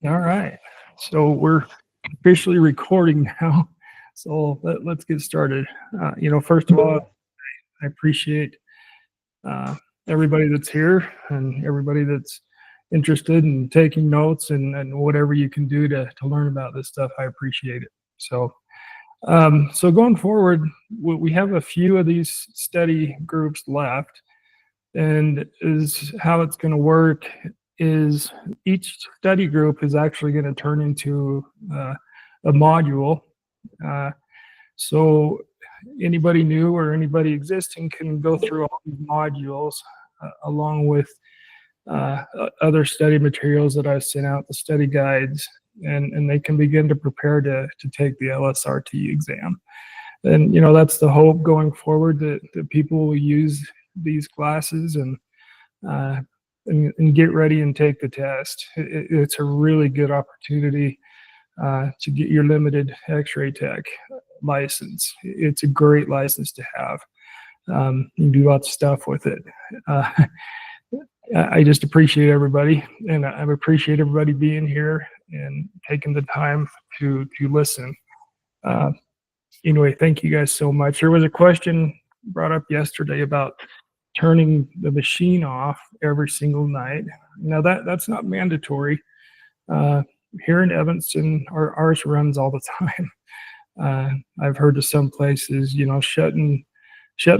All right. So we're officially recording now. So let's get started. First of all, I appreciate uh, everybody that's here and everybody that's interested in taking notes and whatever you can do to learn about this stuff. I appreciate it. So going forward, we have a few of these study groups left, and is how it's going to work is each study group is actually going to turn into a module. Uh, so anybody new or anybody existing can go through all these modules along with other study materials that I sent out, the study guides, and they can begin to prepare to take the LSRT exam. And that's the hope going forward, that people will use these classes uh, and get ready and take the test. It's a really good opportunity to get your limited X-ray tech license. It's a great license to have. You can do lots of stuff with it. I just appreciate everybody, and I appreciate everybody being here and taking the time to listen. Anyway, thank you guys so much. There was a question brought up yesterday about turning the machine off every single night. Now that's not mandatory. Here in Evanston, ours runs all the time. I've heard of some places, shutting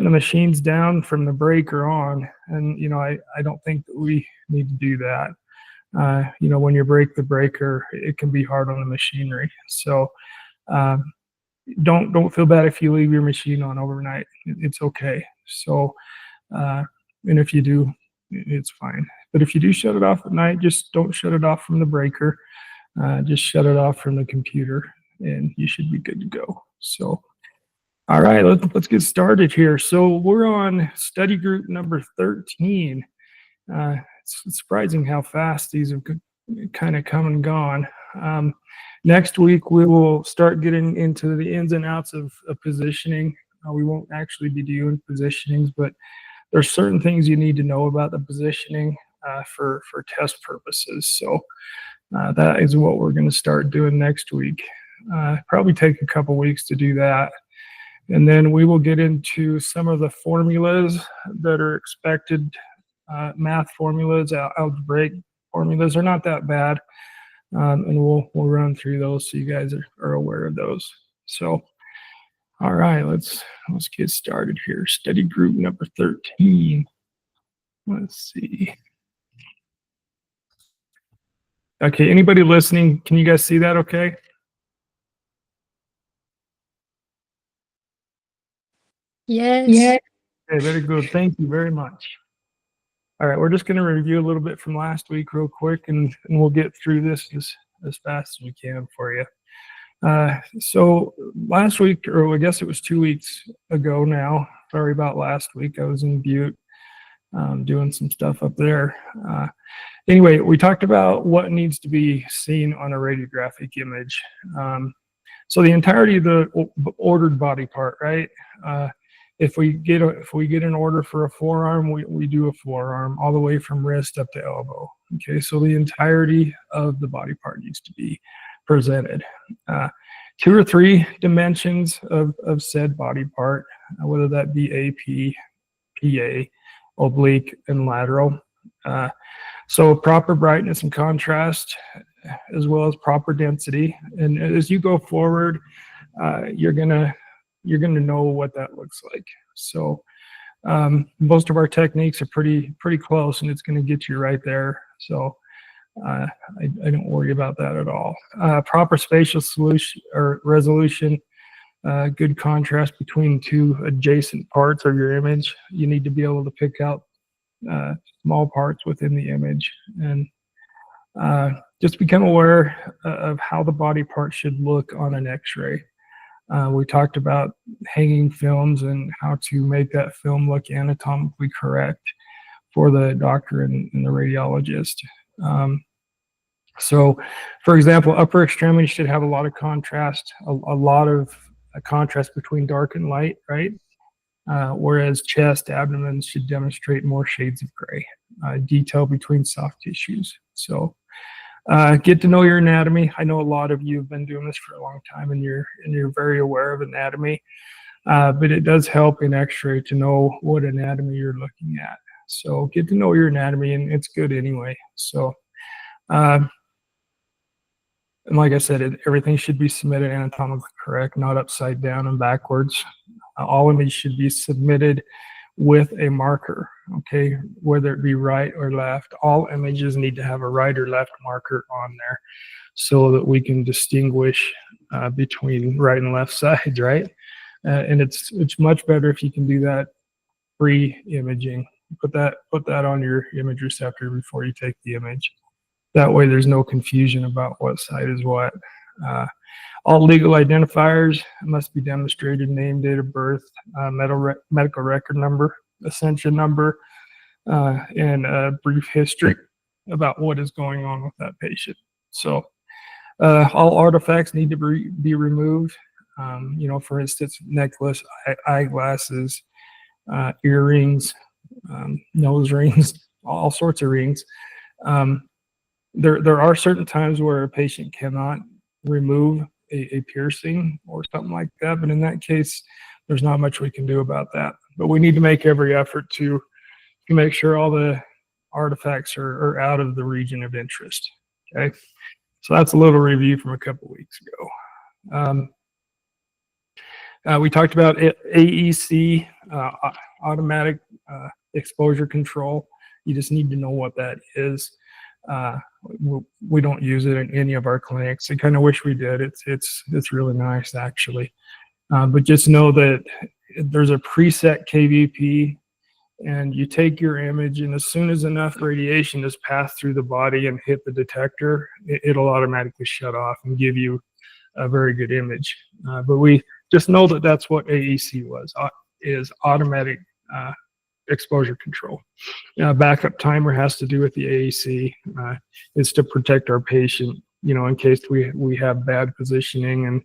the machines down from the breaker on, and I don't think that we need to do that. When you break the breaker, it can be hard on the machinery. So don't feel bad if you leave your machine on overnight. It's okay. So and if you do, it's fine. But if you do shut it off at night, just don't shut it off from the breaker. Just shut it off from the computer, and you should be good to go. So, all right, let's get started here. So we're on study group number 13. It's surprising how fast these have kind of come and gone. Next week, we will start getting into the ins and outs of positioning. We won't actually be doing positionings, but there's certain things you need to know about the positioning for test purposes. So that is what we're going to start doing next week. Probably take a couple weeks to do that. And then we will get into some of the formulas that are expected, math formulas, algebraic formulas. Are not that bad. And we'll run through those so you guys are aware of those. So, all right, let's get started here. Study group number 13. Let's see. Okay, anybody listening, can you guys see that okay? Yes. Yeah. Okay, very good. Thank you very much. All right, we're just going to review a little bit from last week real quick, and we'll get through this as fast as we can for you. So last week, or I guess it was 2 weeks ago now, sorry about last week, I was in Butte doing some stuff up there. Anyway, we talked about what needs to be seen on a radiographic image. So the entirety of the ordered body part, right? If we get an order for a forearm, we do a forearm all the way from wrist up to elbow. Okay, so the entirety of the body part needs to be presented. 2 or 3 dimensions of said body part, whether that be AP, PA, oblique, and lateral. So proper brightness and contrast, as well as proper density. And as you go forward, you're gonna know what that looks like. So most of our techniques are pretty close, and it's gonna get you right there. So I don't worry about that at all. Proper spatial solution or resolution, good contrast between 2 adjacent parts of your image. You need to be able to pick out small parts within the image, and just become aware of how the body part should look on an X-ray. We talked about hanging films and how to make that film look anatomically correct for the doctor and the radiologist. So, for example, upper extremity should have a lot of contrast, a lot of contrast between dark and light, right? Whereas chest, abdomen should demonstrate more shades of gray, detail between soft tissues. So Get to know your anatomy. I know a lot of you have been doing this for a long time, and you're very aware of anatomy. But it does help in X-ray to know what anatomy you're looking at. So get to know your anatomy, and it's good anyway. So, and like I said, everything should be submitted anatomically correct, not upside down and backwards. All images should be submitted with a marker, okay, whether it be right or left. All images need to have a right or left marker on there so that we can distinguish between right and left sides, right? And it's much better if you can do that pre-imaging. Put that on your image receptor before you take the image. That way there's no confusion about what side is what. All legal identifiers must be demonstrated: name, date of birth, medical record number, ascension number, and a brief history about what is going on with that patient. So all artifacts need to be removed. For instance, necklace, eyeglasses, earrings, nose rings, all sorts of rings. There are certain times where a patient cannot remove a piercing or something like that, but in that case, there's not much we can do about that. But we need to make every effort to make sure all the artifacts are out of the region of interest. Okay, so that's a little review from a couple weeks ago. We talked about AEC, automatic exposure control. You just need to know what that is. We don't use it in any of our clinics. I kind of wish we did. It's really nice, actually. But just know that there's a preset KVP, and you take your image, and as soon as enough radiation is passed through the body and hit the detector, it'll automatically shut off and give you a very good image. But we just know that that's what AEC is automatic exposure control. Backup timer has to do with the AEC. It's to protect our patient, in case we have bad positioning and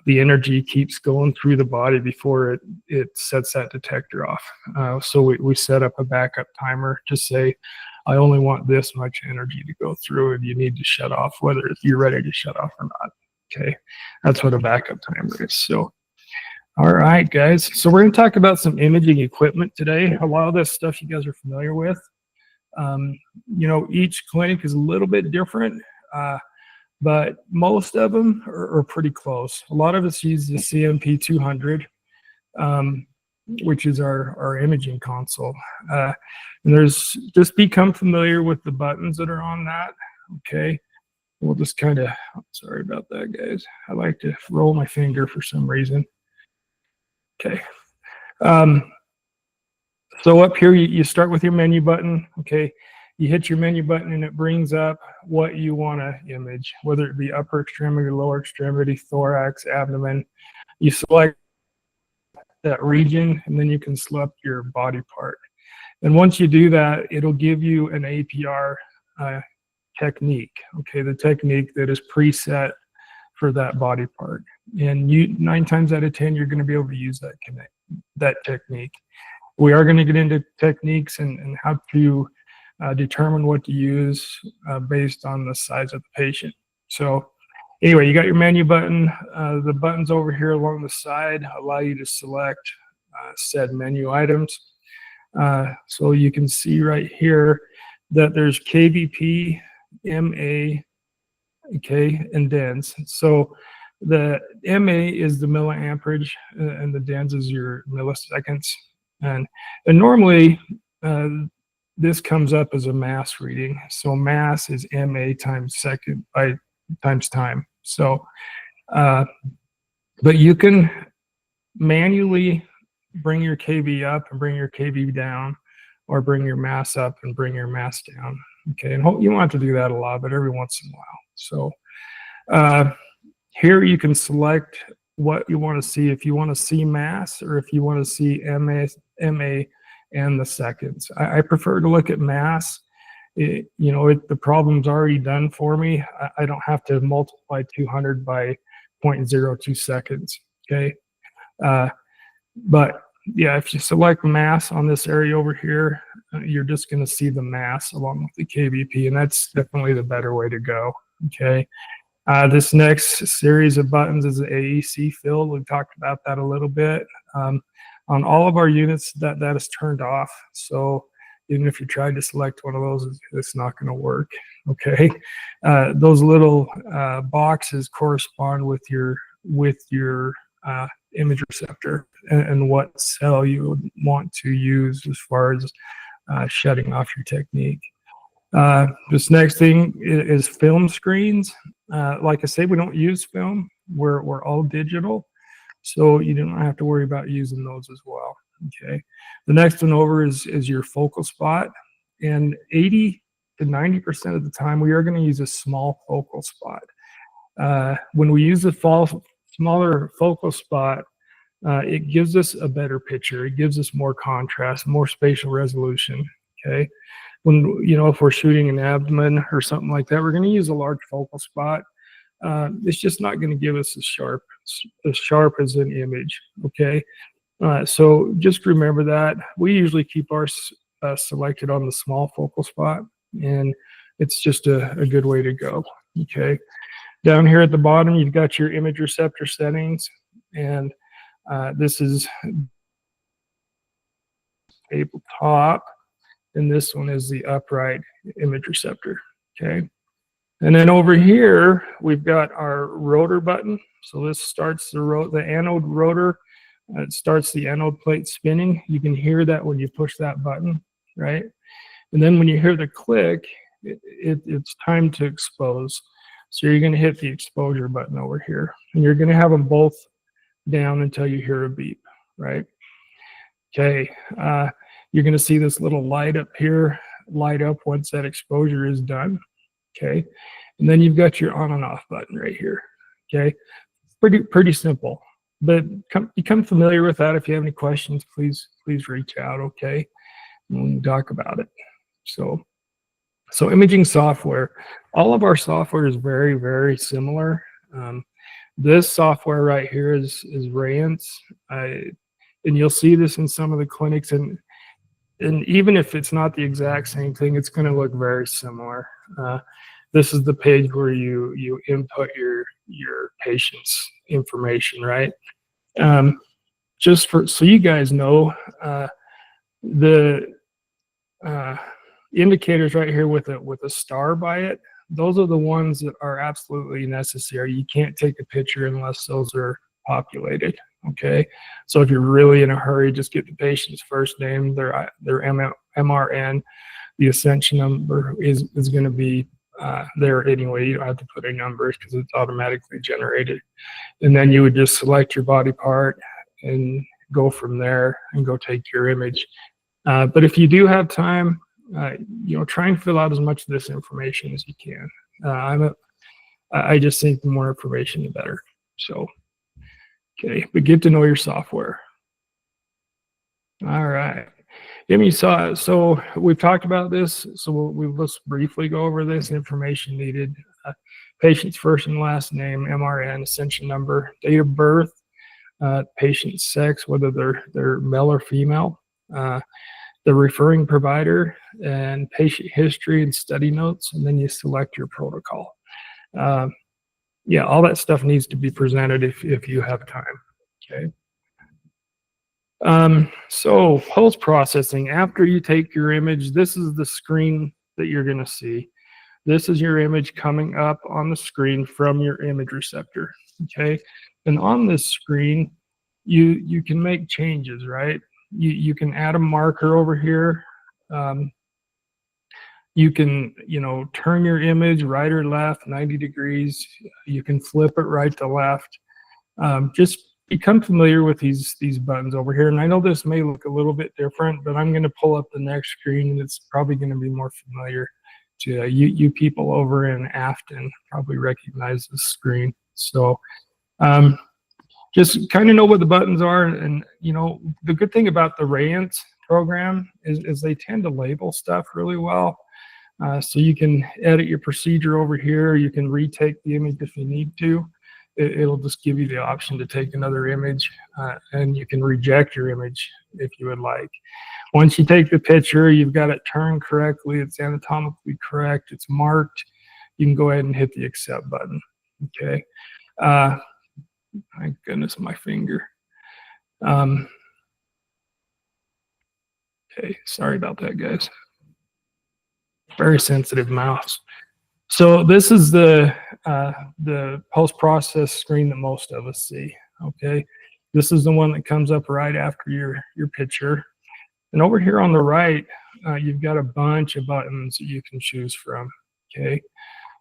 the energy keeps going through the body before it sets that detector off. So we set up a backup timer to say, I only want this much energy to go through, and you need to shut off whether you're ready to shut off or not. Okay, that's what a backup timer is. So, all right, guys. So we're going to talk about some imaging equipment today. A lot of this stuff you guys are familiar with. Each clinic is a little bit different, but most of them are pretty close. A lot of us use the CMP 200, which is our imaging console. And just become familiar with the buttons that are on that. Okay. We'll just kind of, sorry about that, guys. I like to roll my finger for some reason. Okay. So up here, you start with your menu button. Okay. You hit your menu button and it brings up what you want to image, whether it be upper extremity, lower extremity, thorax, abdomen. You select that region, and then you can select your body part. And once you do that, it'll give you an APR technique, okay, the technique that is preset for that body part. And 9 times out of 10, you're going to be able to use that technique. We are going to get into techniques and how to determine what to use based on the size of the patient. So anyway, you got your menu button. The buttons over here along the side allow you to select said menu items. So you can see right here that there's KVP, MA, okay, and DENS. So the MA is the milliamperage, and the DENS is your milliseconds. And normally this comes up as a mass reading. So mass is MA times second times time. So, but you can manually bring your KV up and bring your KV down, or bring your mass up and bring your mass down. Okay, and you won't have to do that a lot, but every once in a while. So here you can select what you want to see, if you want to see mass or if you want to see MA and the seconds. I prefer to look at mass. The problem's already done for me. I don't have to multiply 200 by 0.02 seconds, okay? But yeah, if you select mass on this area over here, you're just going to see the mass along with the KBP, and that's definitely the better way to go. Okay. This next series of buttons is the AEC field. We talked about that a little bit. On all of our units, that is turned off. So even if you tried to select one of those, it's not going to work. Okay. Those little boxes correspond with your image receptor and what cell you would want to use as far as shutting off your technique. This next thing is film screens. Like I say, we don't use film. We're all digital, so you don't have to worry about using those as well. Okay. The next one over is your focal spot, and 80 to 90% of the time we are going to use a small focal spot. When we use the smaller focal spot, it gives us a better picture. It gives us more contrast, more spatial resolution. Okay. When, if we're shooting an abdomen or something like that, we're going to use a large focal spot. It's just not going to give us as sharp as an image. Okay. So just remember that. We usually keep ours selected on the small focal spot, and it's just a good way to go. Okay. Down here at the bottom, you've got your image receptor settings, and this is tabletop, and this one is the upright image receptor. Okay. And then over here, we've got our rotor button. So this starts the anode rotor. It starts the anode plate spinning. You can hear that when you push that button, right? And then when you hear the click, it's time to expose. So you're going to hit the exposure button over here, and you're going to have them both down until you hear a beep, right? Okay. You're going to see this little light up here light up once that exposure is done. Okay. And then you've got your on and off button right here. Okay. Pretty simple, but become familiar with that. If you have any questions, please reach out. Okay. And we can talk about it. So imaging software, all of our software is very, very similar. This software right here is Rayance. And you'll see this in some of the clinics, and even if it's not the exact same thing, it's going to look very similar. This is the page where you input your patient's information, right? Just so you guys know, the indicators right here with a star by it, those are the ones that are absolutely necessary. You can't take a picture unless those are populated. Okay, so if you're really in a hurry, just get the patient's first name, their MRN, the ascension number is going to be there anyway. You don't have to put any numbers because it's automatically generated. And then you would just select your body part and go from there and go take your image. But if you do have time, try and fill out as much of this information as you can. I just think the more information, the better. So. Okay, but get to know your software. All right. So we've talked about this, so we'll just briefly go over this information needed. Patient's first and last name, MRN, ascension number, date of birth, patient's sex, whether they're male or female, the referring provider, and patient history and study notes, and then you select your protocol. Yeah, all that stuff needs to be presented if you have time. Okay. So post processing, after you take your image, this is the screen that you're going to see. This is your image coming up on the screen from your image receptor. Okay. And on this screen, you can make changes, right? You can add a marker over here. You can, turn your image right or left, 90 degrees. You can flip it right to left. Just become familiar with these buttons over here. And I know this may look a little bit different, but I'm going to pull up the next screen, and it's probably going to be more familiar to you people over in Afton. Probably recognize this screen. So just kind of know what the buttons are. And, the good thing about the Rayance program is they tend to label stuff really well. So you can edit your procedure over here. You can retake the image if you need to. it'll just give you the option to take another image, and you can reject your image if you would like. Once you take the picture, you've got it turned correctly, it's anatomically correct, it's marked, you can go ahead and hit the accept button. Okay. My goodness, my finger. Okay, sorry about that, guys. Very sensitive mouse. So this is the post-process screen that most of us see. Okay, this is the one that comes up right after your picture. And over here on the right, you've got a bunch of buttons that you can choose from. Okay,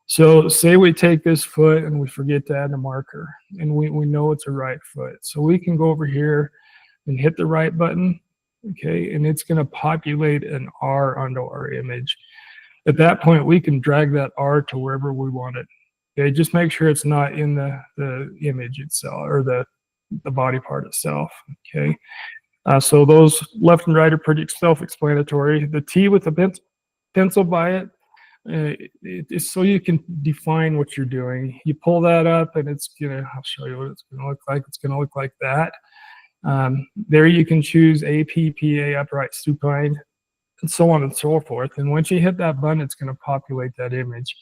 so say we take this foot and we forget to add a marker, and we know it's a right foot. So we can go over here and hit the right button. Okay, and it's going to populate an R onto our image. At that point, we can drag that R to wherever we want it. Okay, just make sure it's not in the image itself or the body part itself. Okay, so those left and right are pretty self-explanatory. The T with the pencil by it, it's so you can define what you're doing. You pull that up, and it's gonna. I'll show you what it's gonna look like. It's gonna look like that. There you can choose APPA, upright, supine, and so on and so forth. And once you hit that button, it's going to populate that image,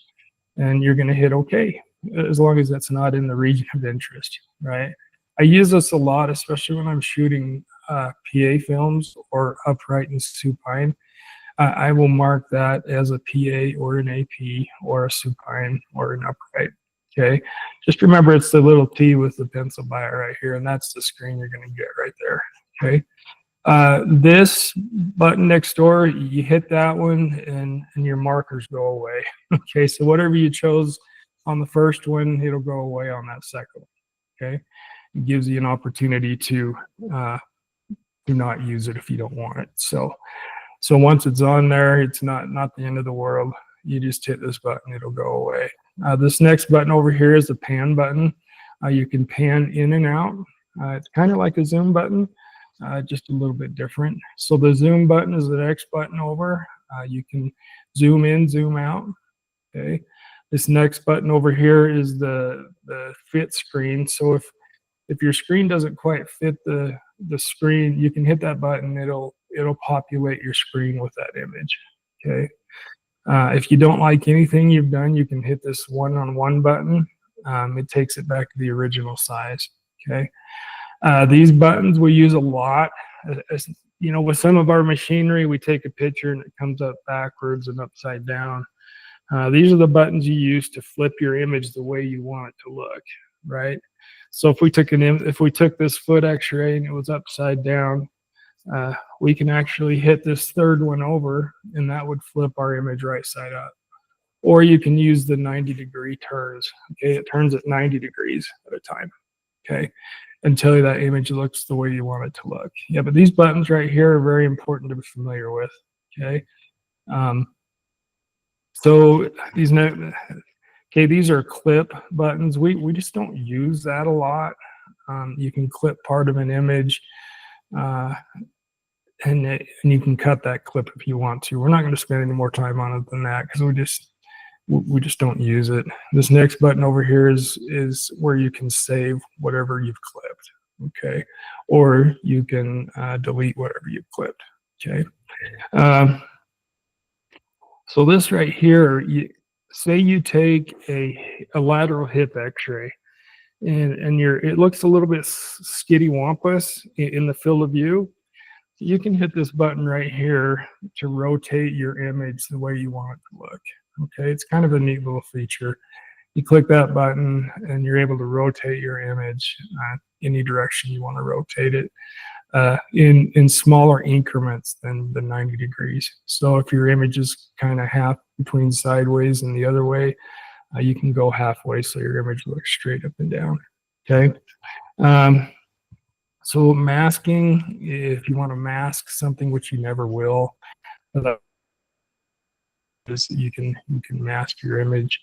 and you're going to hit OK, as long as that's not in the region of interest, right? I use this a lot, especially when I'm shooting PA films or upright and supine. I will mark that as a PA or an AP or a supine or an upright. Okay, just remember it's the little T with the pencil by it right here, and that's the screen you're going to get right there. Okay, this button next door, you hit that one, and your markers go away. Okay, so whatever you chose on the first one, it'll go away on that second one. Okay, it gives you an opportunity to not use it if you don't want it. So once it's on there, it's not the end of the world. You just hit this button, it'll go away. This next button over here is the pan button. You can pan in and out. It's kind of like a zoom button, just a little bit different. So the zoom button is the next button over. You can zoom in, zoom out. Okay. This next button over here is the fit screen. So if your screen doesn't quite fit the screen, you can hit that button. It'll populate your screen with that image. Okay. If you don't like anything you've done, you can hit this one-on-one button. It takes it back to the original size. Okay. These buttons we use a lot. You know, with some of our machinery, we take a picture and it comes up backwards and upside down. These are the buttons you use to flip your image the way you want it to look, right? So if we took this foot X-ray and it was upside down, we can actually hit this third one over, and that would flip our image right side up. Or you can use the 90-degree turns. Okay, it turns at 90 degrees at a time. Okay, until that image looks the way you want it to look. Yeah, but these buttons right here are very important to be familiar with. Okay, so these are clip buttons. We just don't use that a lot. You can clip part of an image. And you can cut that clip if you want to. We're not going to spend any more time on it than that because we just don't use it. This next button over here is where you can save whatever you've clipped, okay? Or you can delete whatever you've clipped, okay? So this right here, say you take a lateral hip X-ray, and it looks a little bit skitty-wampus in the field of view. You can hit this button right here to rotate your image the way you want it to look. Okay, it's kind of a neat little feature. You click that button and you're able to rotate your image any direction you want to rotate it in smaller increments than the 90 degrees. So if your image is kind of half between sideways and the other way, you can go halfway so your image looks straight up and down. Okay. So masking, if you want to mask something, which you never will, you can mask your image.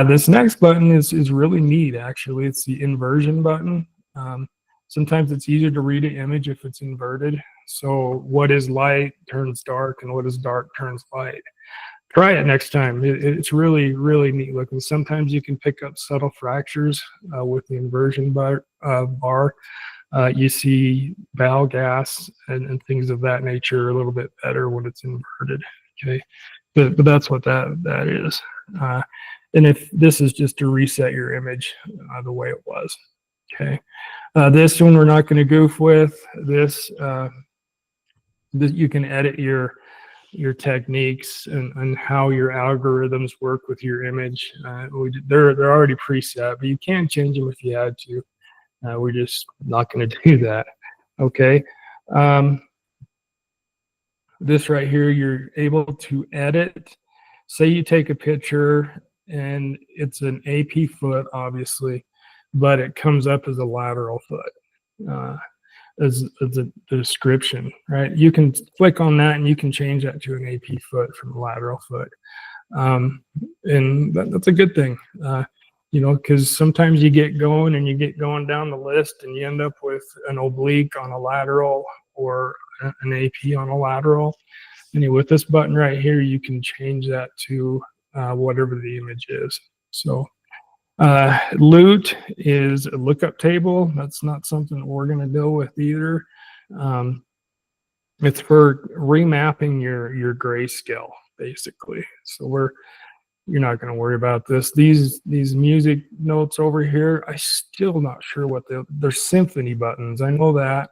This next button is really neat, actually. It's the inversion button. Sometimes it's easier to read an image if it's inverted. So what is light turns dark, and what is dark turns light. Try it next time. It's really, really neat looking. Sometimes you can pick up subtle fractures with the inversion bar. You see bow gas and things of that nature a little bit better when it's inverted. Okay, but that's what that is. And if this is just to reset your image the way it was. Okay, this one we're not going to goof with. This you can edit your techniques and how your algorithms work with your image. They're already preset, but you can change them if you had to. We're just not going to do that. Okay. This right here, you're able to edit. Say you take a picture and it's an AP foot, obviously, but it comes up as a lateral foot. As a description, right? You can click on that and you can change that to an AP foot from a lateral foot. And that's a good thing, because sometimes you get going and you get going down the list and you end up with an oblique on a lateral or an AP on a lateral. And with this button right here, you can change that to whatever the image is. So loot is a lookup table. That's not something we're going to deal with either. It's for remapping your grayscale, basically. So you're not going to worry about this. These music notes over here, I'm still not sure what they're symphony buttons. I know that,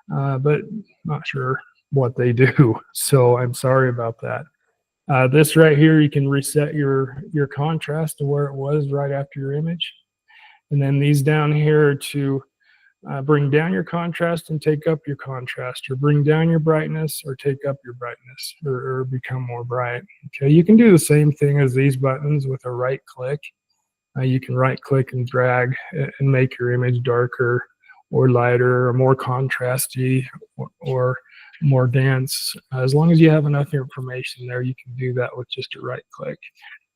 but not sure what they do. So I'm sorry about that. This right here, you can reset your contrast to where it was right after your image. And then these down here to bring down your contrast and take up your contrast, or bring down your brightness or take up your brightness, or become more bright. Okay, you can do the same thing as these buttons with a right click. You can right click and drag and make your image darker or lighter or more contrasty or more dense. As long as you have enough information there, you can do that with just a right click.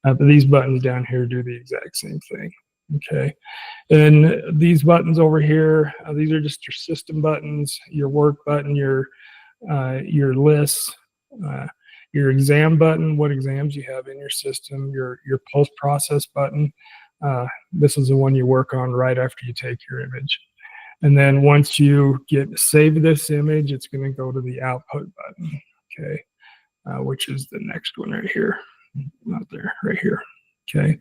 But these buttons down here do the exact same thing. Okay, and these buttons over here, these are just your system buttons, your work button, your lists, your exam button, what exams you have in your system, your post-process button. This is the one you work on right after you take your image. And then once you save this image, it's going to go to the output button, okay, which is the next one right here. Not there, right here. Okay.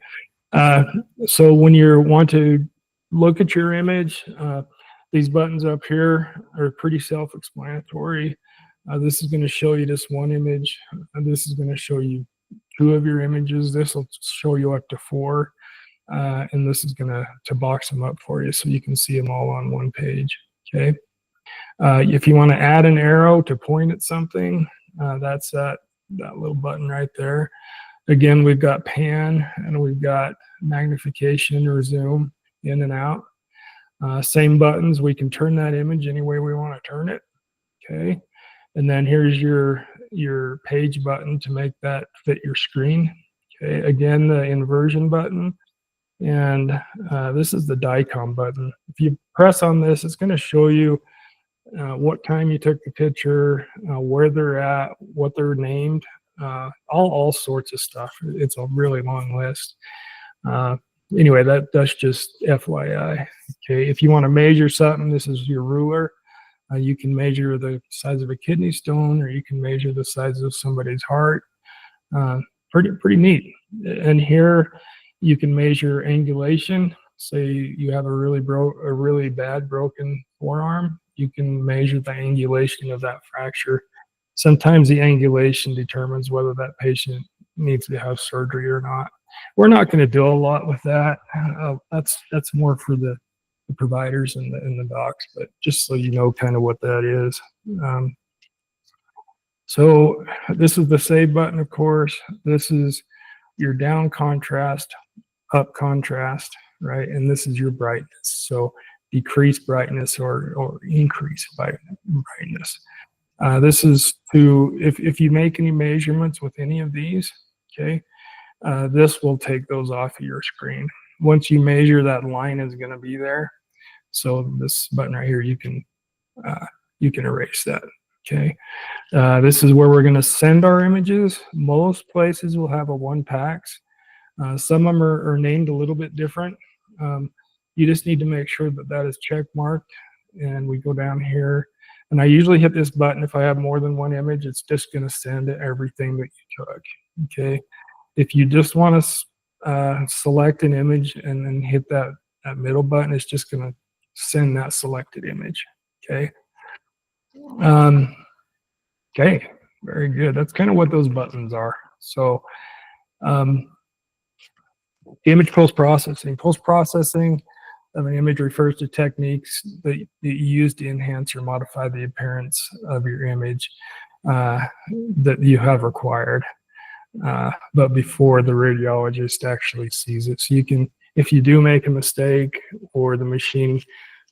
So when you want to look at your image, these buttons up here are pretty self-explanatory. This is going to show you this one image, and this is going to show you 2 of your images. This will show you up to 4. And this is going to box them up for you so you can see them all on one page. Okay. If you want to add an arrow to point at something, that's that little button right there. Again, we've got pan and we've got magnification or zoom in and out. Same buttons. We can turn that image any way we want to turn it. Okay. And then here's your page button to make that fit your screen. Okay. Again, the inversion button. And this is the DICOM button. If you press on this, it's going to show you what time you took the picture, where they're at, what they're named, all sorts of stuff. It's a really long list. Anyway, that's just FYI. Okay, if you want to measure something, this is your ruler. You can measure the size of a kidney stone, or you can measure the size of somebody's heart. Pretty neat. And here you can measure angulation. Say you have a really bad broken forearm, you can measure the angulation of that fracture. Sometimes the angulation determines whether that patient needs to have surgery or not. We're not going to do a lot with that. That's more for the providers and the docs, but just so you know kind of what that is. So this is the save button, of course. This is your down contrast, up contrast, right? And this is your brightness. So decrease brightness or increase brightness. This is to, if you make any measurements with any of these, okay, this will take those off of your screen. Once you measure, that line is going to be there. So this button right here, you can erase that. Okay. This is where we're going to send our images. Most places will have a one packs. Some of them are named a little bit different. You just need to make sure that that is check marked. And we go down here, and I usually hit this button if I have more than one image. It's just going to send everything that you took. Okay. If you just want to select an image and then hit that middle button, it's just going to send that selected image. Okay. Okay, very good. That's kind of what those buttons are. So image post-processing. Post-processing of an image refers to techniques that you use to enhance or modify the appearance of your image that you have required, but before the radiologist actually sees it. So you can, if you do make a mistake or the machine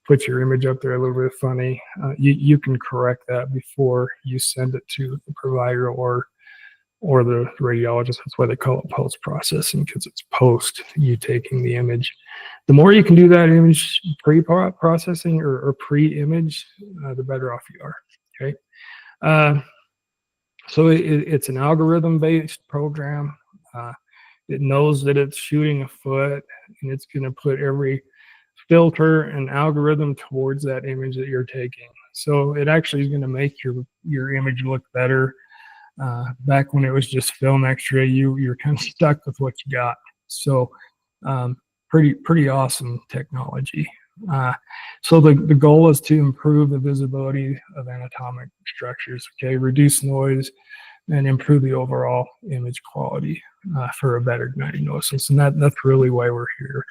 puts your image up there a little bit funny, you can correct that before you send it to the provider or the radiologist. That's why they call it post-processing, because it's post you taking the image. The more you can do that image pre-processing or pre-image, the better off you are. Okay. So it's an algorithm-based program. It knows that it's shooting a foot, and it's going to put every filter and algorithm towards that image that you're taking. So it actually is going to make your image look better. Back when it was just film X-ray, you're kind of stuck with what you got. So pretty awesome technology. So the goal is to improve the visibility of anatomic structures. Okay, reduce noise and improve the overall image quality for a better diagnosis. And that's really why we're here,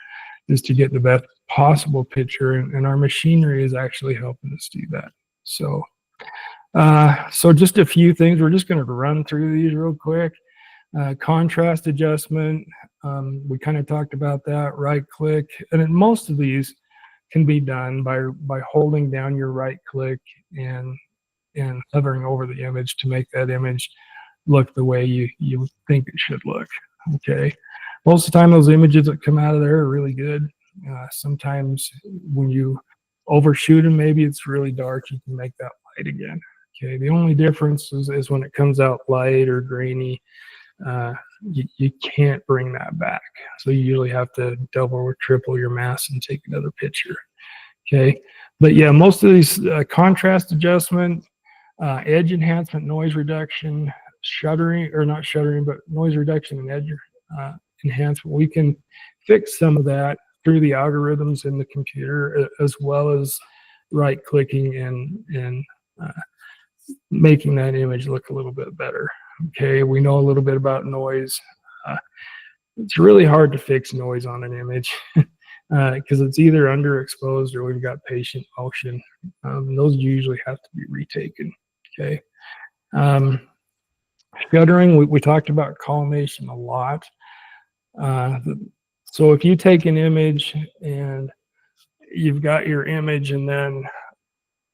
is to get the best possible picture, and our machinery is actually helping us do that. So so just a few things. We're just going to run through these real quick. Contrast adjustment, we kind of talked about that. Right click, and then most of these can be done by holding down your right click and hovering over the image to make that image look the way you think it should look. Okay. Most of the time, those images that come out of there are really good. Sometimes when you overshoot them, maybe it's really dark, you can make that light again. Okay, the only difference is when it comes out light or grainy, you can't bring that back. So you usually have to double or triple your mass and take another picture. Okay, but yeah, most of these contrast adjustment, edge enhancement, noise reduction, shuttering, or not shuttering, but noise reduction and edge enhancement, we can fix some of that through the algorithms in the computer, as well as right clicking and making that image look a little bit better. Okay, we know a little bit about noise. It's really hard to fix noise on an image because it's either underexposed or we've got patient motion. Those usually have to be retaken. Okay. Shuttering, we talked about collimation a lot. So if you take an image and you've got your image and then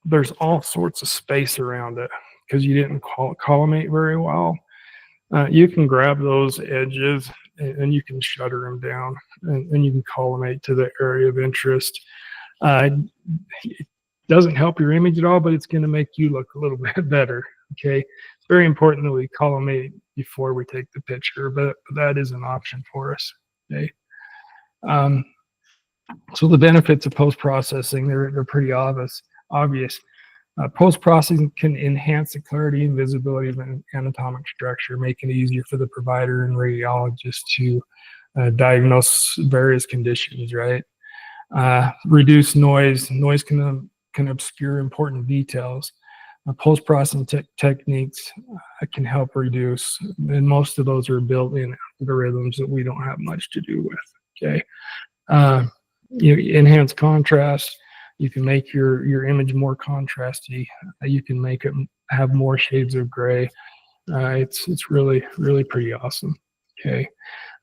there's all sorts of space around it because you didn't collimate very well, you can grab those edges and you can shutter them down and you can collimate to the area of interest. It doesn't help your image at all, but it's going to make you look a little bit better. Okay, it's very important that we collimate before we take the picture, but that is an option for us. Okay. So the benefits of post-processing, they're pretty obvious. Post-processing can enhance the clarity and visibility of an anatomic structure, making it easier for the provider and radiologist to diagnose various conditions, right? Reduce noise. Noise can obscure important details. Post-processing techniques can help reduce, and most of those are built-in algorithms that we don't have much to do with. Okay, you enhance contrast. You can make your image more contrasty. You can make it have more shades of gray. It's really pretty awesome. Okay,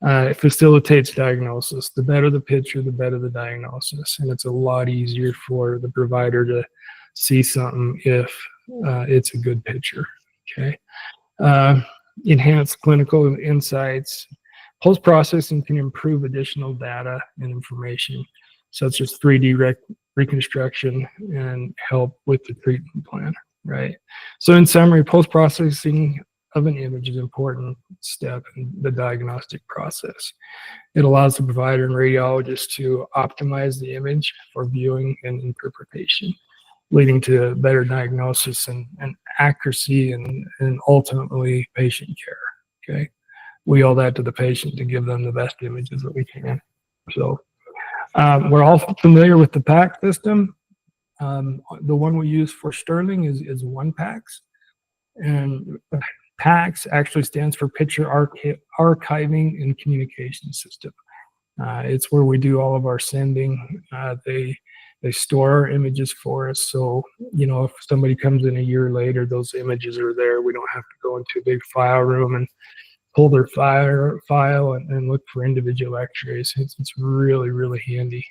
it facilitates diagnosis. The better the picture, the better the diagnosis, and it's a lot easier for the provider to see something if it's a good picture. Okay, enhanced clinical insights. Post-processing can improve additional data and information, such as 3D reconstruction, and help with the treatment plan. right? So in summary, post-processing of an image is an important step in the diagnostic process. It allows the provider and radiologist to optimize the image for viewing and interpretation, leading to better diagnosis and accuracy and ultimately patient care, okay? We owe that to the patient to give them the best images that we can. So we're all familiar with the PACS system. The one we use for Sterling is OnePACS. And PACS actually stands for Picture Archiving and Communication System. It's where we do all of our sending. They store our images for us. So, you know, if somebody comes in a year later, those images are there. We don't have to go into a big file room and pull their file and look for individual x-rays. It's really, really handy.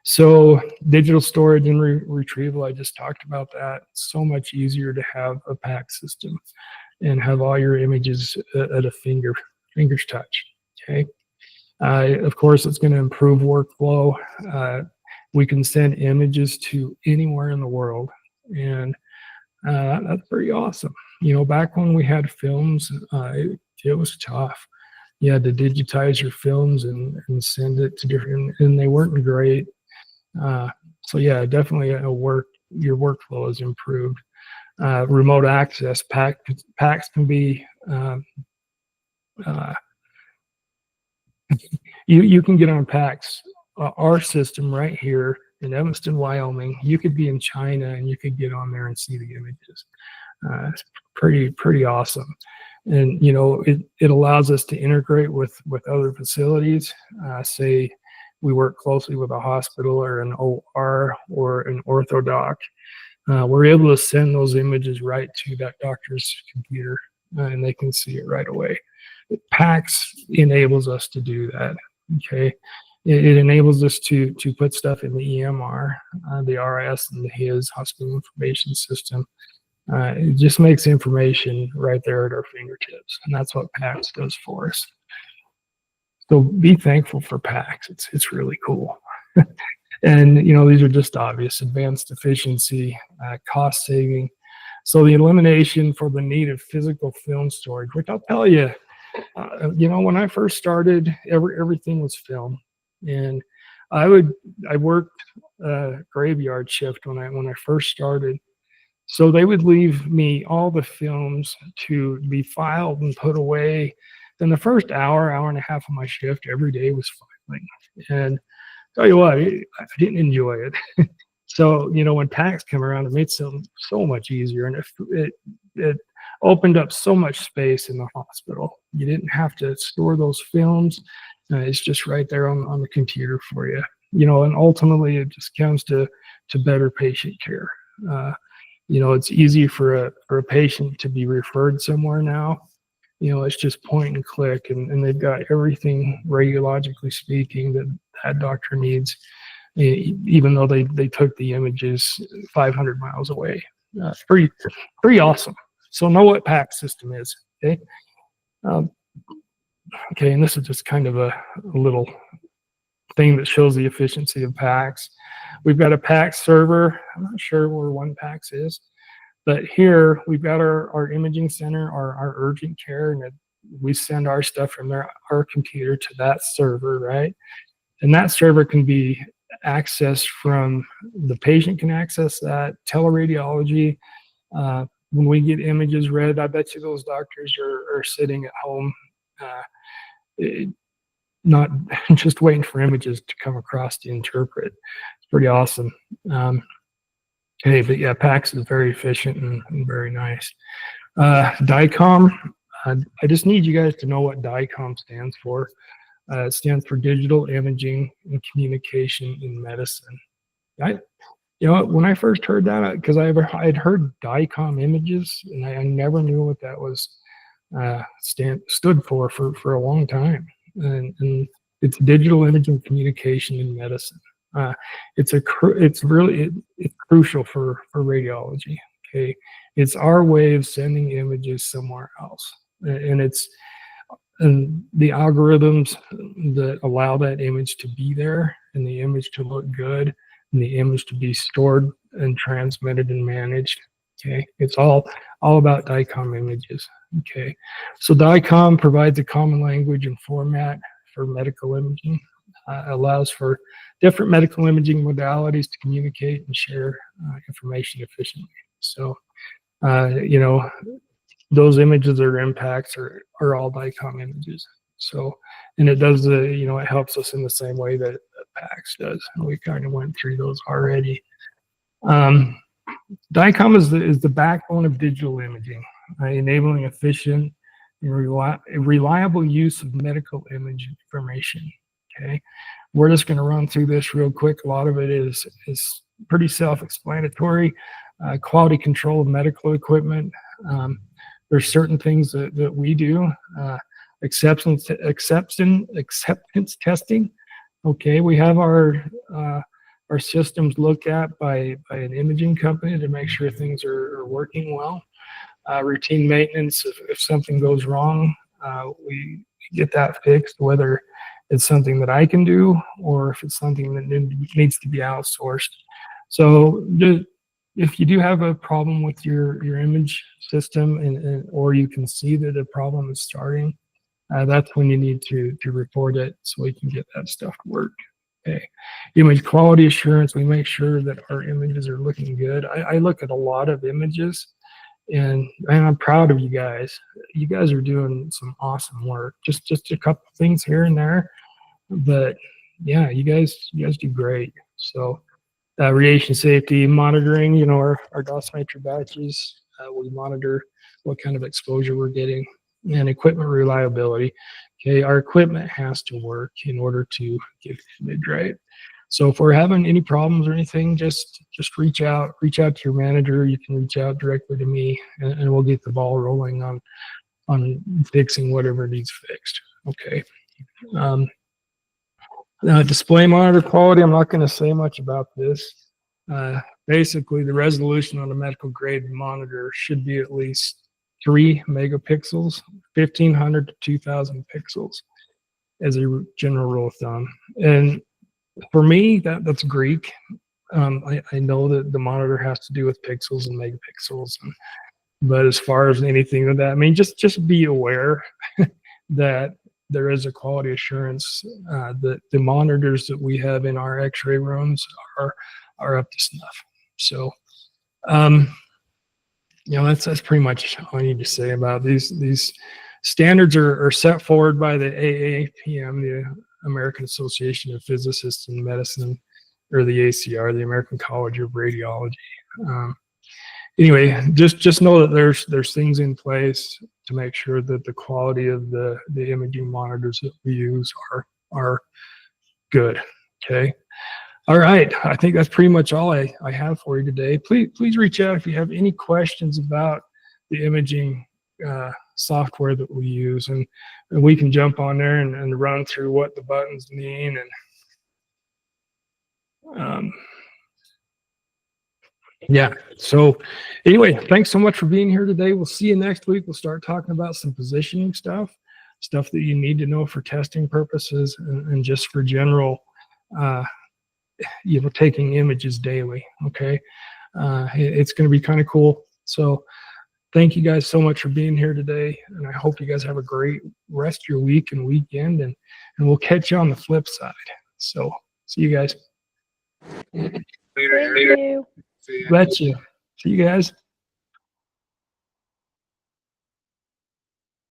So digital storage and retrieval, I just talked about that. It's so much easier to have a PACS system and have all your images at a finger's touch, okay? Of course, it's going to improve workflow. We can send images to anywhere in the world, and that's pretty awesome. You know, back when we had films, it was tough. You had to digitize your films and send it to different, and they weren't great. So yeah, definitely your workflow is improved. Remote access, PACS can be, you can get on PACS, our system right here in Evanston, Wyoming. You could be in China and you could get on there and see the images. It's pretty awesome. And, you know, it allows us to integrate with other facilities. Say we work closely with a hospital or an OR or an orthodoc. We're able to send those images right to that doctor's computer and they can see it right away. PACS enables us to do that, okay? It enables us to put stuff in the EMR, the RS and the HIS, Hospital Information System. It just makes information right there at our fingertips, and that's what PACS does for us. So be thankful for PACS. It's really cool. And, you know, these are just obvious: advanced efficiency, cost saving. So the elimination for the need of physical film storage, which I'll tell you, you know, when I first started, everything was film, and I worked graveyard shift when I first started. So they would leave me all the films to be filed and put away. Then the first hour and a half of my shift every day was filing. And tell you what, I didn't enjoy it. So, you know, when PACS came around, it made so much easier, and it opened up so much space in the hospital. You didn't have to store those films. It's just right there on the computer for you. You know, and ultimately it just comes to better patient care. You know, it's easy for a patient to be referred somewhere now. You know, it's just point and click, and they've got everything radiologically speaking that doctor needs, even though they took the images 500 miles away. It's pretty awesome. So know what PACS system is, okay? Okay, and this is just kind of a little thing that shows the efficiency of PACS. We've got a PACS server. I'm not sure where OnePACS is, but here we've got our imaging center, our urgent care, and we send our stuff from our computer to that server, right? And that server can be accessed from, the patient can access that, teleradiology. When we get images read, I bet you those doctors are sitting at home, not just waiting for images to come across to interpret. It's pretty awesome. Okay, but yeah, PACS is very efficient and very nice. DICOM, I just need you guys to know what DICOM stands for. It stands for Digital Imaging and Communication in Medicine. You know, when I first heard that, because I'd heard DICOM images, and I never knew what that was stood for a long time. And it's Digital Imaging Communication in Medicine. It's crucial for radiology. Okay, it's our way of sending images somewhere else, and the algorithms that allow that image to be there, and the image to look good, and the image to be stored and transmitted and managed, Okay, it's all about DICOM images. Okay, so DICOM provides a common language and format for medical imaging, allows for different medical imaging modalities to communicate and share information efficiently. So, you know, those images or impacts are all DICOM images. So, and it does you know, it helps us in the same way that PACS does. We kind of went through those already. DICOM is the backbone of digital imaging, enabling efficient and reliable use of medical image information. Okay, we're just going to run through this real quick. A lot of it is pretty self-explanatory. Quality control of medical equipment. There's certain things that we do. Acceptance testing. Okay, we have our systems looked at by an imaging company to make sure things are working well. Routine maintenance, if something goes wrong, we get that fixed, whether it's something that I can do or if it's something that needs to be outsourced. So if you do have a problem with your image system or you can see that a problem is starting, that's when you need to report it so we can get that stuff to work. Okay. Image quality assurance, we make sure that our images are looking good. I look at a lot of images and I'm proud of you guys. You guys are doing some awesome work. Just a couple things here and there, but yeah, you guys do great. So radiation safety monitoring, you know, our dosimeter batches, we monitor what kind of exposure we're getting, and equipment reliability. Okay, our equipment has to work in order to get the image right. So if we're having any problems or anything, just reach out to your manager. You can reach out directly to me, and we'll get the ball rolling on fixing whatever needs fixed. Okay. Display monitor quality, I'm not going to say much about this. Basically, the resolution on a medical grade monitor should be at least 3 megapixels, 1500 to 2000 pixels as a general rule of thumb. And for me, that's Greek. I know that the monitor has to do with pixels and megapixels, but as far as anything of that, I mean, just be aware that there is a quality assurance that the monitors that we have in our X-ray rooms are up to snuff. So, you know, that's pretty much all I need to say about these standards are set forward by the AAPM, the American Association of Physicists in Medicine, or the ACR, the American College of Radiology. Anyway, just know that there's things in place to make sure that the quality of the imaging monitors that we use are good. Okay. All right. I think that's pretty much all I have for you today. Please reach out if you have any questions about the imaging software that we use, and we can jump on there and run through what the buttons mean. And yeah, so anyway, thanks so much for being here today. We'll see you next week. We'll start talking about some positioning stuff that you need to know for testing purposes and just for general you know, taking images daily. Okay, it's going to be kind of cool. So thank you guys so much for being here today, and I hope you guys have a great rest of your week and weekend, and we'll catch you on the flip side. So see you guys. Thank you. Bet you. See you guys.